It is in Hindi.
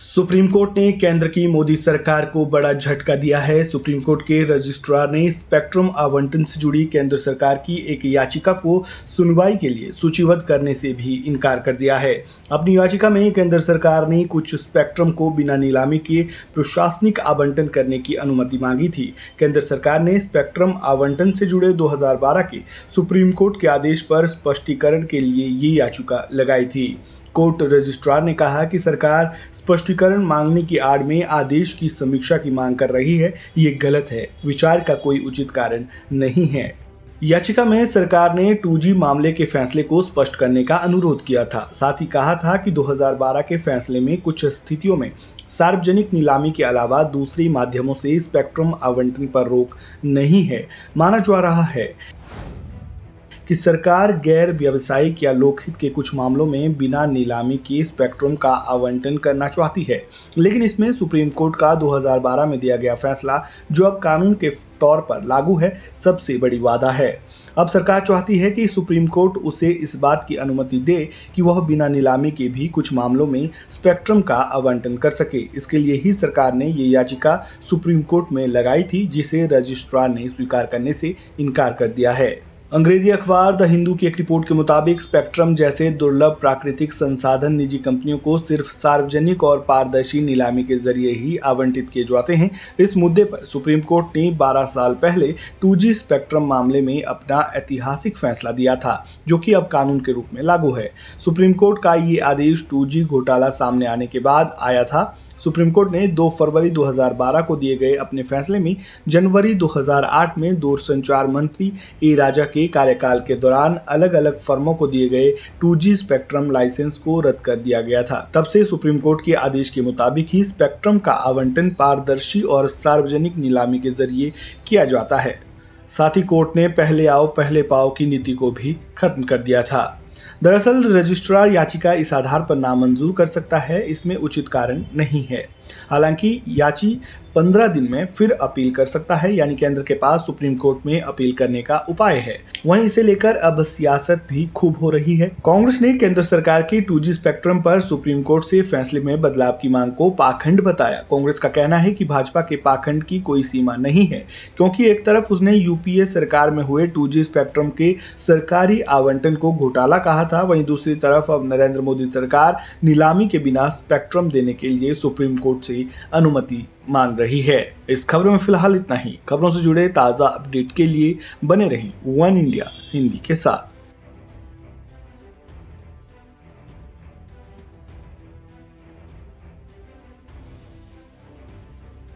सुप्रीम कोर्ट ने केंद्र की मोदी सरकार को बड़ा झटका दिया है। सुप्रीम कोर्ट के रजिस्ट्रार ने स्पेक्ट्रम आवंटन से जुड़ी केंद्र सरकार की एक याचिका को सुनवाई के लिए सूचीबद्ध करने से भी इनकार कर दिया है। अपनी याचिका में केंद्र सरकार ने कुछ स्पेक्ट्रम को बिना नीलामी के प्रशासनिक आवंटन करने की अनुमति मांगी थी। केंद्र सरकार ने स्पेक्ट्रम आवंटन से जुड़े 2012 के सुप्रीम कोर्ट के आदेश पर स्पष्टीकरण के लिए ये याचिका लगाई थी। कोर्ट रजिस्ट्रार ने कहा कि सरकार स्पष्टीकरण मांगने की आड़ में आदेश की समीक्षा की मांग कर रही है। ये गलत है, विचार का कोई उचित कारण नहीं है। याचिका में सरकार ने 2G मामले के फैसले को स्पष्ट करने का अनुरोध किया था। साथ ही कहा था कि 2012 के फैसले में कुछ स्थितियों में सार्वजनिक नीलामी के अलावा दूसरे माध्यमों से स्पेक्ट्रम आवंटन पर रोक नहीं है। माना जा रहा है कि सरकार गैर व्यावसायिक या लोकहित के कुछ मामलों में बिना नीलामी के स्पेक्ट्रम का आवंटन करना चाहती है, लेकिन इसमें सुप्रीम कोर्ट का 2012 में दिया गया फैसला, जो अब कानून के तौर पर लागू है, सबसे बड़ी बाधा है। अब सरकार चाहती है कि सुप्रीम कोर्ट उसे इस बात की अनुमति दे कि वह बिना नीलामी के भी कुछ मामलों में स्पेक्ट्रम का आवंटन कर सके। इसके लिए ही सरकार ने ये याचिका सुप्रीम कोर्ट में लगाई थी, जिसे रजिस्ट्रार ने स्वीकार करने से इनकार कर दिया है। अंग्रेजी अखबार द हिंदू की एक रिपोर्ट के मुताबिक स्पेक्ट्रम जैसे दुर्लभ प्राकृतिक संसाधन निजी कंपनियों को सिर्फ सार्वजनिक और पारदर्शी नीलामी के जरिए ही आवंटित किए जाते हैं। इस मुद्दे पर सुप्रीम कोर्ट ने 12 साल पहले 2G स्पेक्ट्रम मामले में अपना ऐतिहासिक फैसला दिया था, जो कि अब कानून के रूप में लागू है। सुप्रीम कोर्ट का ये आदेश 2G घोटाला सामने आने के बाद आया था। सुप्रीम कोर्ट ने 2 फरवरी 2012 को दिए गए अपने फैसले में जनवरी 2008 में दूरसंचार मंत्री ए राजा के कार्यकाल के दौरान अलग अलग फर्मों को दिए गए 2G स्पेक्ट्रम लाइसेंस को रद्द कर दिया गया था। तब से सुप्रीम कोर्ट के आदेश के मुताबिक ही स्पेक्ट्रम का आवंटन पारदर्शी और सार्वजनिक नीलामी के जरिए किया जाता है। साथ ही कोर्ट ने पहले आओ पहले पाओ की नीति को भी खत्म कर दिया था। दरअसल रजिस्ट्रार याचिका इस आधार पर नामंजूर कर सकता है, इसमें उचित कारण नहीं है। हालांकि याची 15 दिन में फिर अपील कर सकता है, यानी केंद्र के पास सुप्रीम कोर्ट में अपील करने का उपाय है। वहीं इसे लेकर अब सियासत भी खूब हो रही है। कांग्रेस ने केंद्र सरकार की 2G स्पेक्ट्रम पर सुप्रीम कोर्ट से फैसले में बदलाव की मांग को पाखंड बताया। कांग्रेस का कहना है कि भाजपा के पाखंड की कोई सीमा नहीं है, क्योंकि एक तरफ उसने यूपीए सरकार में हुए 2G स्पेक्ट्रम के सरकारी आवंटन को घोटाला कहा था, वहीं दूसरी तरफ अब नरेंद्र मोदी सरकार नीलामी के बिना स्पेक्ट्रम देने के लिए सुप्रीम कोर्ट से अनुमति मांग रही है। इस खबर में फिलहाल इतना ही। खबरों से जुड़े ताज़ा अपडेट के लिए बने रहें वन इंडिया हिंदी के साथ।